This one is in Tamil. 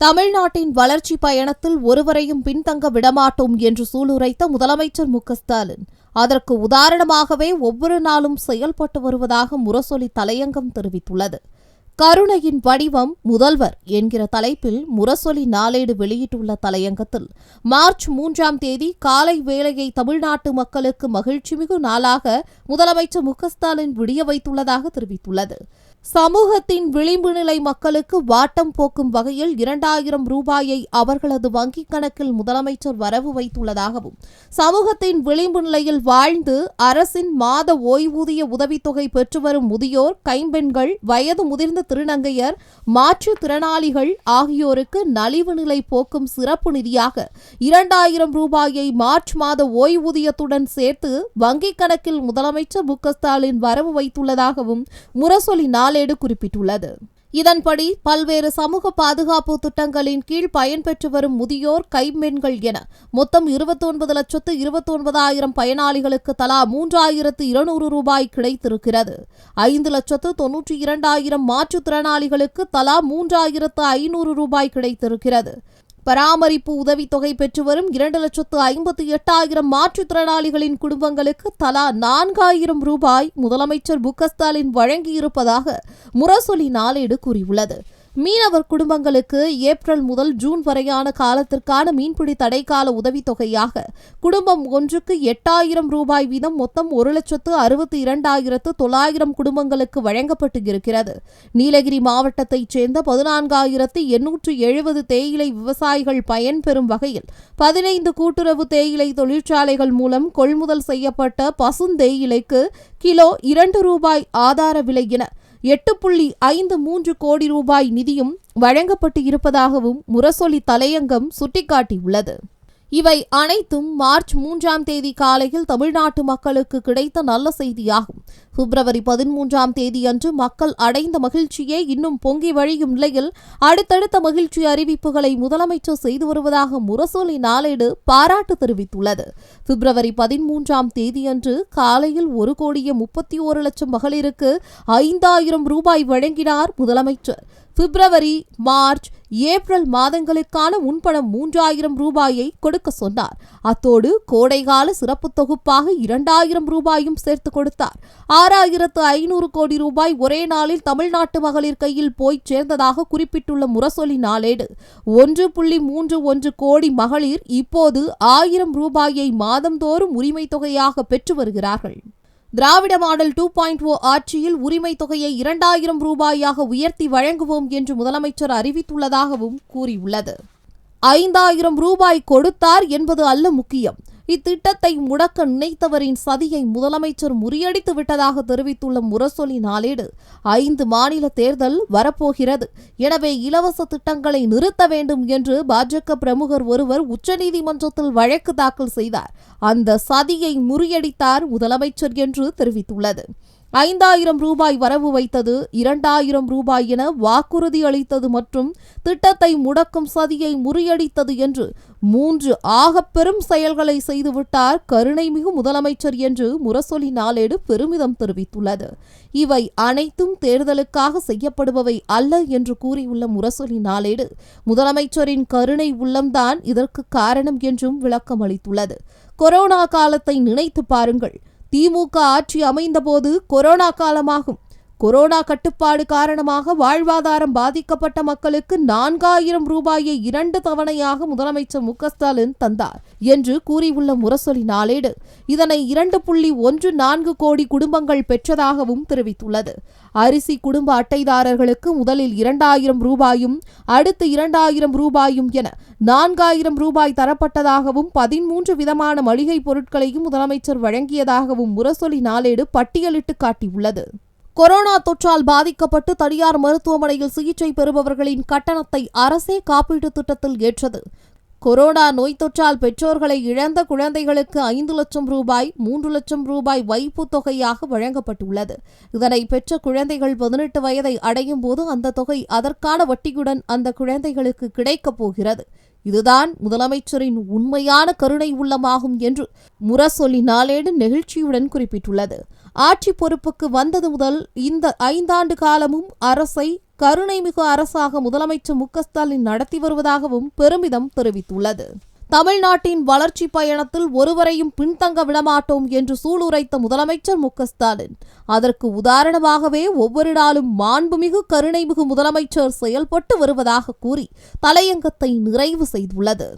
தமிழ்நாட்டின் வளர்ச்சி பயணத்தில் ஒருவரையும் பின்தங்க விடமாட்டோம் என்று சூளுரைத்த முதலமைச்சர் மு.க.ஸ்டாலின் அதற்கு உதாரணமாகவே ஒவ்வொரு நாளும் செயல்பட்டு வருவதாக முரசொலி தலையங்கம் தெரிவித்துள்ளது. கருணையின் வடிவம் முதல்வர் என்கிற தலைப்பில் முரசொலி நாளேடு வெளியிட்டுள்ள தலையங்கத்தில் மார்ச் 3ஆம் தேதி காலை வேளையை தமிழ்நாட்டு மக்களுக்கு மகிழ்ச்சிமிகு நாளாக முதலமைச்சர் மு.க.ஸ்டாலின் விடிய வைத்துள்ளதாக தெரிவித்துள்ளது. சமூகத்தின் விளிம்பு நிலை மக்களுக்கு வாட்டம் போக்கும் வகையில் 2000 ரூபாயை அவர்களது வங்கிக் கணக்கில் முதலமைச்சர் வரவு வைத்துள்ளதாகவும், சமூகத்தின் விளிம்பு நிலையில் வாழ்ந்து அரசின் மாத ஓய்வூதிய உதவித்தொகை பெற்று வரும் முதியோர், கைம்பெண்கள், வயது முதிர்ந்த திருநங்கையர், மாற்றுத்திறனாளிகள் ஆகியோருக்கு நலிவு நிலை போக்கும் சிறப்பு நிதியாக 2000 ரூபாயை மார்ச் மாத ஓய்வூதியத்துடன் சேர்த்து வங்கிக் கணக்கில் முதலமைச்சர் மு.க.ஸ்டாலின் வரவு வைத்துள்ளதாகவும் முரசொலி நாளேடு குறிப்பிட்டுள்ளது. இதன்படி பல்வேறு சமூக பாதுகாப்பு திட்டங்களின் கீழ் பயன்பெற்று வரும் முதியோர், கைம்பெண்கள் என மொத்தம் 29,29,000 பயனாளிகளுக்கு தலா 3,200 ரூபாய் கிடைத்திருக்கிறது. 5,92,000 மாற்றுத்திறனாளிகளுக்கு தலா 3,500 ரூபாய் கிடைத்திருக்கிறது. பராமரிப்பு உதவித்தொகை பெற்று வரும் 2,58,000 மாற்றுத்திறனாளிகளின் குடும்பங்களுக்கு தலா 4,000 ரூபாய் முதலமைச்சர் மு.க.ஸ்டாலின் வழங்கியிருப்பதாக முரசொலி நாளேடு கூறியுள்ளது. மீனவர் குடும்பங்களுக்கு ஏப்ரல் முதல் ஜூன் வரையான காலத்திற்கான மீன்பிடி தடைக்கால உதவித்தொகையாக குடும்பம் ஒன்றுக்கு 8,000 ரூபாய் வீதம் மொத்தம் 1,62,900 குடும்பங்களுக்கு வழங்கப்பட்டு இருக்கிறது. நீலகிரி மாவட்டத்தைச் சேர்ந்த 14,870 தேயிலை விவசாயிகள் பயன்பெறும் வகையில் 15 கூட்டுறவு தேயிலை தொழிற்சாலைகள் மூலம் கொள்முதல் செய்யப்பட்ட பசுந்தேயிலைக்கு கிலோ 2 ரூபாய் ஆதார விலை என 8.53 கோடி ரூபாய் நிதியும் வழங்கப்பட்டு இருப்பதாகவும் முரசொலி தலையங்கம் சுட்டிக்காட்டியுள்ளது. இவை அனைத்தும் மார்ச் 3ஆம் தேதி காலையில் தமிழ்நாட்டு மக்களுக்கு கிடைத்த நல்ல செய்தியாகும். பிப்ரவரி 13ஆம் தேதியன்று மக்கள் அடைந்த மகிழ்ச்சியே இன்னும் பொங்கி வழியும் நிலையில் அடுத்தடுத்த மகிழ்ச்சி அறிவிப்புகளை முதலமைச்சர் செய்து வருவதாக முரசொலி நாளேடு பாராட்டு தெரிவித்துள்ளது. பிப்ரவரி 13ஆம் தேதியன்று காலையில் 1,31,00,000 மகளிருக்கு 5,000 ரூபாய் வழங்கினார் முதலமைச்சர். பிப்ரவரி, மார்ச், ஏப்ரல் மாதங்களுக்கான முன்பணம் 3,000 ரூபாயை கொடுக்க சொன்னார். அத்தோடு கோடைகால சிறப்பு தொகுப்பாக 2,000 ரூபாயும் சேர்த்து கொடுத்தார். 6,500 கோடி ரூபாய் ஒரே நாளில் தமிழ்நாட்டு மகளிர் கையில் போய் சேர்ந்ததாக குறிப்பிட்டுள்ள முரசொலி நாளேடு 1.31 கோடி மகளிர் இப்போது 1,000 ரூபாயை மாதந்தோறும் உரிமை தொகையாக பெற்று வருகிறார்கள். திராவிட மாடல் 2.0 ஆட்சியில் உரிமை தொகையை 2,000 ரூபாயாக உயர்த்தி வழங்குவோம் என்று முதலமைச்சர் அறிவித்துள்ளதாகவும் கூறியுள்ளது. 5,000 ரூபாய் கொடுத்தார் என்பது அல்ல முக்கியம். இத்திட்டத்தை முடக்க நினைத்தவரின் சதியை முதலமைச்சர் முறியடித்து விட்டதாக தெரிவித்துள்ள முரசொலி நாளேடு 5 மாநில தேர்தல் வரப்போகிறது. எனவே இலவச திட்டங்களை நிறுத்த வேண்டும் என்று பாஜக பிரமுகர் ஒருவர் உச்சநீதிமன்றத்தில் வழக்கு தாக்கல் செய்தார். அந்த சதியை முறியடித்தார் முதலமைச்சர் என்று தெரிவித்துள்ளது. 5,000 ரூபாய் வரவு வைத்தது, 2,000 ரூபாய் என வாக்குறுதி அளித்தது மற்றும் திட்டத்தை முடக்கும் சதியை முறியடித்தது என்று 3 ஆகப்பெரும் செயல்களை செய்துவிட்டார் கருணைமிகு முதலமைச்சர் என்று முரசொலி நாளேடு பெருமிதம் தெரிவித்துள்ளது. இவை அனைத்தும் தேர்தலுக்காக செய்யப்படுபவை அல்ல என்று கூறியுள்ள முரசொலி நாளேடு முதலமைச்சரின் கருணை உள்ளம்தான் இதற்கு காரணம் என்றும் விளக்கம் அளித்துள்ளது. கொரோனா காலத்தை நினைத்து பாருங்கள். திமுக ஆட்சி அமைந்தபோது கொரோனா காலமாகும். கொரோனா கட்டுப்பாடு காரணமாக வாழ்வாதாரம் பாதிக்கப்பட்ட மக்களுக்கு 4,000 ரூபாயை 2 தவணையாக முதலமைச்சர் மு.க.ஸ்டாலின் தந்தார் என்று கூறியுள்ள முரசொலி நாளேடு இதனை 2.14 கோடி குடும்பங்கள் பெற்றதாகவும் தெரிவித்துள்ளது. அரிசி குடும்ப அட்டைதாரர்களுக்கு முதலில் 2,000 ரூபாயும் அடுத்து 2,000 ரூபாயும் என 4,000 ரூபாய் தரப்பட்டதாகவும் 13 விதமான மளிகை பொருட்களையும் முதலமைச்சர் வழங்கியதாகவும் முரசொலி நாளேடு பட்டியலிட்டு காட்டியுள்ளது. கொரோனா தொற்றால் பாதிக்கப்பட்டு தனியார் மருத்துவமனையில் சிகிச்சை பெறுபவர்களின் கட்டணத்தை அரசே காப்பீட்டுத் திட்டத்தில் ஏற்றது. கொரோனா நோய் தொற்றால் பெற்றோர்களை இழந்த குழந்தைகளுக்கு 5 லட்சம் ரூபாய், 3 லட்சம் ரூபாய் வைப்புத் தொகையாக வழங்கப்பட்டுள்ளது. இதனை பெற்ற குழந்தைகள் 18 வயதை அடையும் போது அந்த தொகை அதற்கான வட்டியுடன் அந்த குழந்தைகளுக்கு கிடைக்கப் போகிறது. இதுதான் முதலமைச்சரின் உண்மையான கருணை உள்ளமாகும் என்று முரசொலி நாளேடு நெகிழ்ச்சியுடன் குறிப்பிட்டுள்ளது. ஆட்சி பொறுப்புக்கு வந்தது முதல் இந்த 5 ஆண்டு காலமும் அரசை கருணைமிகு அரசாக முதலமைச்சர் மு.க.ஸ்டாலின் நடத்தி வருவதாகவும் பெருமிதம் தெரிவித்துள்ளது. தமிழ்நாட்டின் வளர்ச்சி பயணத்தில் ஒருவரையும் பின்தங்க விடமாட்டோம் என்று சூளுரைத்த முதலமைச்சர் மு.க.ஸ்டாலின் அதற்கு உதாரணமாகவே ஒவ்வொரு நாளும் மாண்புமிகு கருணைமிகு முதலமைச்சர் செயல்பட்டு வருவதாக கூறி தலையங்கத்தை நிறைவு செய்துள்ளது.